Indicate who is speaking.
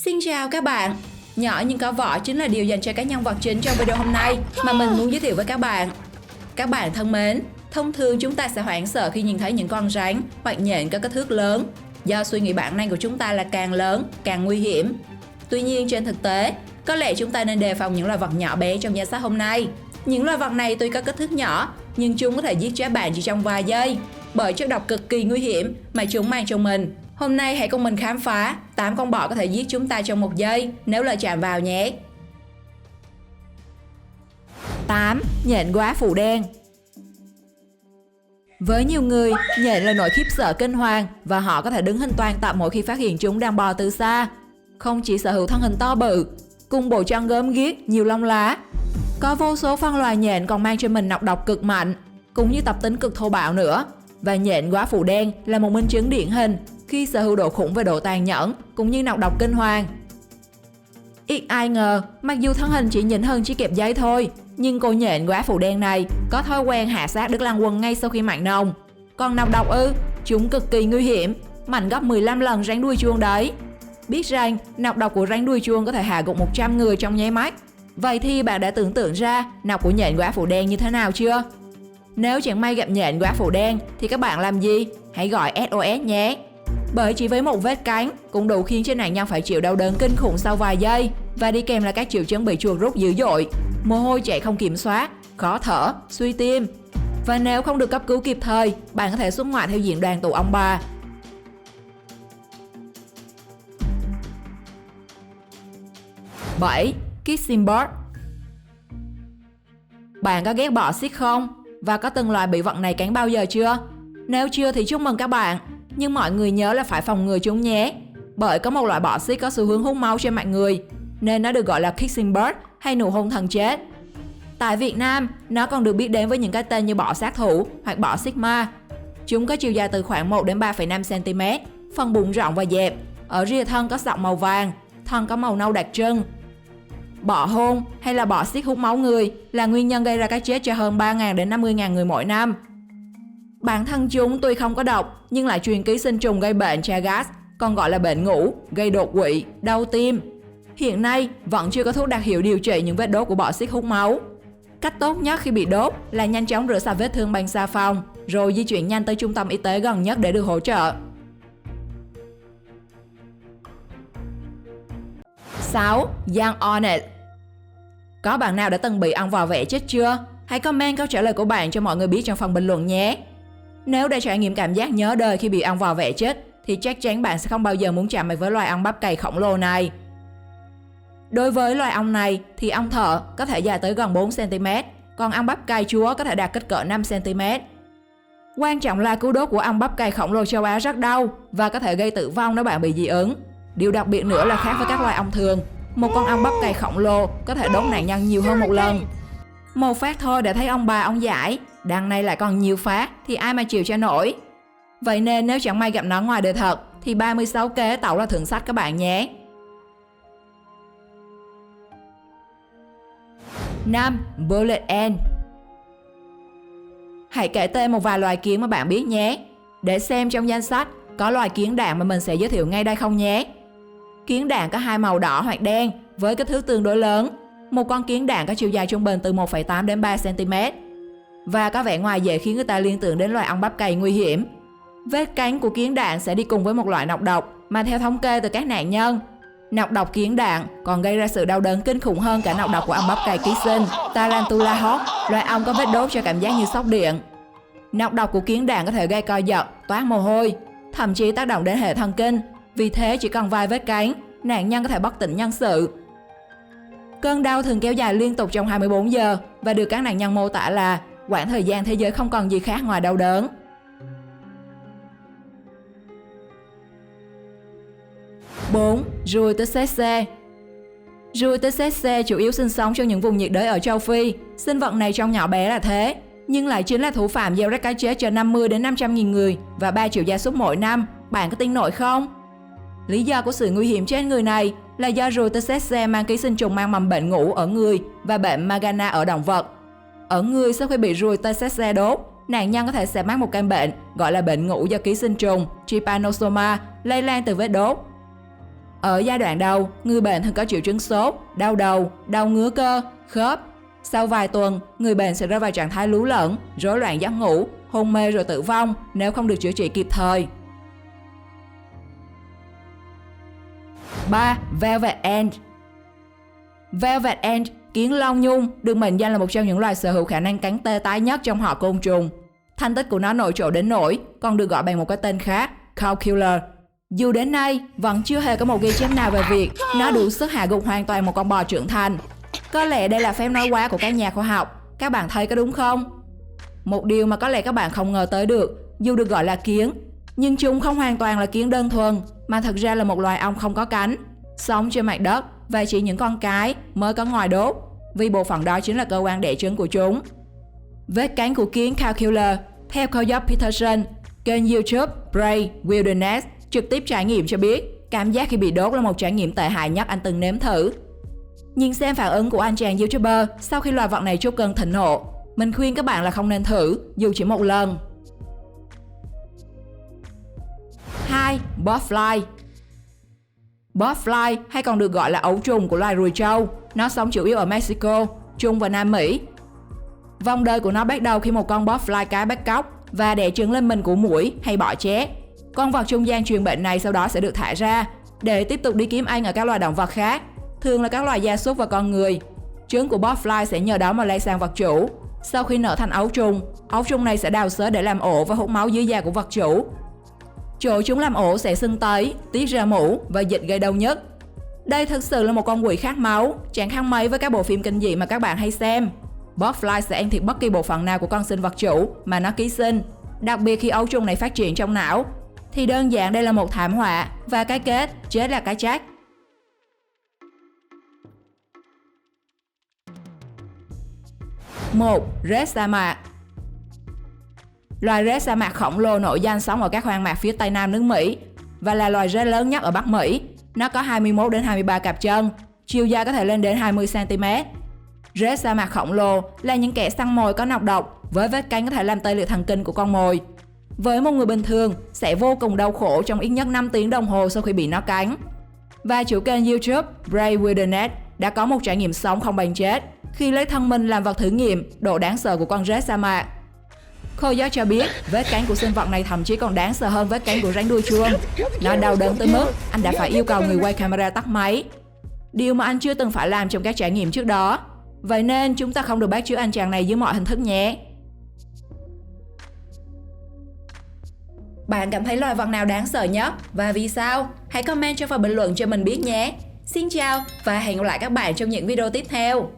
Speaker 1: Xin chào các bạn. Nhỏ nhưng có vỏ chính là điều dành cho các nhân vật chính trong video hôm nay mà mình muốn giới thiệu với các bạn. Các bạn thân mến, thông thường chúng ta sẽ hoảng sợ khi nhìn thấy những con rắn hoặc nhện có kích thước lớn, do suy nghĩ bản năng của chúng ta là càng lớn càng nguy hiểm. Tuy nhiên trên thực tế, có lẽ chúng ta nên đề phòng những loài vật nhỏ bé trong danh sách hôm nay. Những loài vật này tuy có kích thước nhỏ, nhưng chúng có thể giết chết bạn chỉ trong vài giây bởi chất độc cực kỳ nguy hiểm mà chúng mang trong mình. Hôm nay hãy cùng mình khám phá 8 con bọ có thể giết chúng ta trong 1 giây nếu lỡ chạm vào nhé. 8. Nhện góa phủ đen. Với nhiều người, nhện là nỗi khiếp sợ kinh hoàng và họ có thể đứng hình toàn tập mỗi khi phát hiện chúng đang bò từ xa. Không chỉ sở hữu thân hình to bự, cùng bộ chân gớm ghiếc, nhiều lông lá, có vô số phân loài nhện còn mang trên mình nọc độc cực mạnh, cũng như tập tính cực thô bạo nữa. Và nhện góa phủ đen là một minh chứng điển hình khi sở hữu độ khủng về độ tàn nhẫn cũng như nọc độc kinh hoàng. Ít ai ngờ, mặc dù thân hình chỉ nhỉnh hơn chiếc kẹp giấy thôi, nhưng cô nhện góa phủ đen này có thói quen hạ sát Đức Lăng Quân ngay sau khi mặn nồng. Còn nọc độc ư? Chúng cực kỳ nguy hiểm, mạnh gấp 15 lần rắn đuôi chuông đấy. Biết rằng nọc độc của rắn đuôi chuông có thể hạ gục 100 người trong nháy mắt. Vậy thì bạn đã tưởng tượng ra nọc của nhện góa phủ đen như thế nào chưa? Nếu chẳng may gặp nhện góa phủ đen thì các bạn làm gì? Hãy gọi SOS nhé. Bởi chỉ với một vết cắn cũng đủ khiến cho nạn nhân phải chịu đau đớn kinh khủng sau vài giây, và đi kèm là các triệu chứng bị chuột rút dữ dội, mồ hôi chảy không kiểm soát, khó thở, suy tim. Và nếu không được cấp cứu kịp thời, bạn có thể xuất ngoại theo diện đoàn tụ ông bà. 7. Kissing bird. Bạn có ghét bọ xít không? Và có từng loài bị vật này cắn bao giờ chưa? Nếu chưa thì chúc mừng các bạn. Nhưng mọi người nhớ là phải phòng ngừa chúng nhé. Bởi có một loại bọ xít có xu hướng hút máu trên mặt người, nên nó được gọi là kissing bird hay nụ hôn thần chết. Tại Việt Nam, nó còn được biết đến với những cái tên như bọ sát thủ hoặc bọ sigma. Chúng có chiều dài từ khoảng 1 đến 3,5 cm, phần bụng rộng và dẹp, ở rìa thân có sọc màu vàng, thân có màu nâu đặc trưng. Bọ hôn hay là bọ xít hút máu người là nguyên nhân gây ra cái chết cho hơn 3.000 đến 50.000 người mỗi năm. Bản thân chúng tuy không có độc nhưng lại truyền ký sinh trùng gây bệnh Chagas, còn gọi là bệnh ngủ, gây đột quỵ, đau tim. Hiện nay vẫn chưa có thuốc đặc hiệu điều trị những vết đốt của bọ xít hút máu. Cách tốt nhất khi bị đốt là nhanh chóng rửa sạch vết thương bằng xà phòng, rồi di chuyển nhanh tới trung tâm y tế gần nhất để được hỗ trợ. 6. Young Hornet. Có bạn nào đã từng bị ong vò vẽ chết chưa? Hãy comment câu trả lời của bạn cho mọi người biết trong phần bình luận nhé. Nếu đã trải nghiệm cảm giác nhớ đời khi bị ong vò vẽ chết thì chắc chắn bạn sẽ không bao giờ muốn chạm mặt với loài ong bắp cày khổng lồ này. Đối với loài ong này thì ong thợ có thể dài tới gần 4 cm, còn ong bắp cày chúa có thể đạt kích cỡ 5 cm. Quan trọng là cú đốt của ong bắp cày khổng lồ châu Á rất đau và có thể gây tử vong nếu bạn bị dị ứng. Điều đặc biệt nữa là khác với các loài ong thường, một con ong bắp cày khổng lồ có thể đốt nạn nhân nhiều hơn một lần. Một phát thôi đã thấy ông bà ông giải, đằng này lại còn nhiều phát thì ai mà chịu cho nổi. Vậy nên nếu chẳng may gặp nó ngoài đời thật thì 36 kế tẩu là thượng sách các bạn nhé. 5. Bullet ant. Hãy kể tên một vài loài kiến mà bạn biết nhé. Để xem trong danh sách có loài kiến đạn mà mình sẽ giới thiệu ngay đây không nhé. Kiến đạn có hai màu đỏ hoặc đen với kích thước tương đối lớn. Một con kiến đạn có chiều dài trung bình từ 1,8 đến 3 cm và có vẻ ngoài dễ khiến người ta liên tưởng đến loài ong bắp cày nguy hiểm. Vết cắn của kiến đạn sẽ đi cùng với một loại nọc độc mà theo thống kê từ các nạn nhân, nọc độc kiến đạn còn gây ra sự đau đớn kinh khủng hơn cả nọc độc của ong bắp cày ký sinh Tarantula hawk, loài ong có vết đốt cho cảm giác như sốc điện. Nọc độc của kiến đạn có thể gây co giật, toát mồ hôi, thậm chí tác động đến hệ thần kinh. Vì thế chỉ cần vài vết cắn, nạn nhân có thể bất tỉnh nhân sự. Cơn đau thường kéo dài liên tục trong 24 giờ và được các nạn nhân mô tả là quãng thời gian thế giới không còn gì khác ngoài đau đớn. 4. Ruồi tsetse. Ruồi tsetse chủ yếu sinh sống trong những vùng nhiệt đới ở châu Phi. Sinh vật này trông nhỏ bé là thế, nhưng lại chính là thủ phạm gieo rắc cái chết cho 50 đến 500 nghìn người và 3 triệu gia súc mỗi năm. Bạn có tin nổi không? Lý do của sự nguy hiểm trên người này là do ruồi tsetse mang ký sinh trùng mang mầm bệnh ngủ ở người và bệnh Magana ở động vật. Ở người, sau khi bị ruồi tsetse đốt, nạn nhân có thể sẽ mắc một căn bệnh gọi là bệnh ngủ do ký sinh trùng Trypanosoma lây lan từ vết đốt. Ở giai đoạn đầu, người bệnh thường có triệu chứng sốt, đau đầu, đau ngứa cơ, khớp. Sau vài tuần, người bệnh sẽ rơi vào trạng thái lú lẫn, rối loạn giấc ngủ, hôn mê rồi tử vong nếu không được chữa trị kịp thời. 3. Velvet Ant. Velvet Ant, kiến long nhung, được mệnh danh là một trong những loài sở hữu khả năng cắn tê tái nhất trong họ côn trùng. Thành tích của nó nổi trội đến nỗi còn được gọi bằng một cái tên khác, Cow Killer. Dù đến nay vẫn chưa hề có một ghi chép nào về việc nó đủ sức hạ gục hoàn toàn một con bò trưởng thành. Có lẽ đây là phép nói quá của các nhà khoa học, các bạn thấy có đúng không? Một điều mà có lẽ các bạn không ngờ tới được, dù được gọi là kiến, nhưng chúng không hoàn toàn là kiến đơn thuần, mà thực ra là một loài ong không có cánh, sống trên mặt đất và chỉ những con cái mới có ngòi đốt, vì bộ phận đó chính là cơ quan đẻ trứng của chúng. Vết cánh của kiến Cow Killer, theo Koyop Peterson, kênh YouTube Brave Wilderness trực tiếp trải nghiệm cho biết cảm giác khi bị đốt là một trải nghiệm tệ hại nhất anh từng nếm thử. Nhìn xem phản ứng của anh chàng YouTuber sau khi loài vật này trút cơn thịnh nộ, mình khuyên các bạn là không nên thử dù chỉ một lần. 2. Botfly. Botfly hay còn được gọi là ấu trùng của loài ruồi trâu, nó sống chủ yếu ở Mexico, Trung và Nam Mỹ. Vòng đời của nó bắt đầu khi một con botfly cái bắt cóc và đẻ trứng lên mình của muỗi hay bọ chét. Con vật trung gian truyền bệnh này sau đó sẽ được thả ra để tiếp tục đi kiếm ăn ở các loài động vật khác, thường là các loài gia súc và con người. Trứng của botfly sẽ nhờ đó mà lây sang vật chủ. Sau khi nở thành ấu trùng này sẽ đào xới để làm ổ và hút máu dưới da của vật chủ. Chỗ chúng làm ổ sẽ sưng tấy, tiết ra mủ và dịch gây đau nhức. Đây thực sự là một con quỷ khát máu, chẳng khác mấy với các bộ phim kinh dị mà các bạn hay xem. Botfly sẽ ăn thịt bất kỳ bộ phận nào của con sinh vật chủ mà nó ký sinh. Đặc biệt khi ấu trùng này phát triển trong não, thì đơn giản đây là một thảm họa và cái kết chết là cái chắc. 1. Rết sa mạc. Loài rết sa mạc khổng lồ nổi danh sống ở các hoang mạc phía tây nam nước Mỹ và là loài rết lớn nhất ở Bắc Mỹ. Nó có 21 đến 23 cặp chân, chiều dài có thể lên đến 20 cm. Rết sa mạc khổng lồ là những kẻ săn mồi có nọc độc với vết cánh có thể làm tê liệt thần kinh của con mồi. Với một người bình thường sẽ vô cùng đau khổ trong ít nhất 5 tiếng đồng hồ sau khi bị nó cắn. Và chủ kênh YouTube Brave Wilderness đã có một trải nghiệm sống không bằng chết khi lấy thân mình làm vật thử nghiệm độ đáng sợ của con rết sa mạc. Koyop cho biết vết cánh của sinh vật này thậm chí còn đáng sợ hơn vết cánh của rắn đuôi chuông. Nó đau đớn tới mức anh đã phải yêu cầu người quay camera tắt máy. Điều mà anh chưa từng phải làm trong các trải nghiệm trước đó. Vậy nên chúng ta không được bắt chước anh chàng này dưới mọi hình thức nhé. Bạn cảm thấy loài vật nào đáng sợ nhất và vì sao? Hãy comment cho phần bình luận cho mình biết nhé. Xin chào và hẹn gặp lại các bạn trong những video tiếp theo.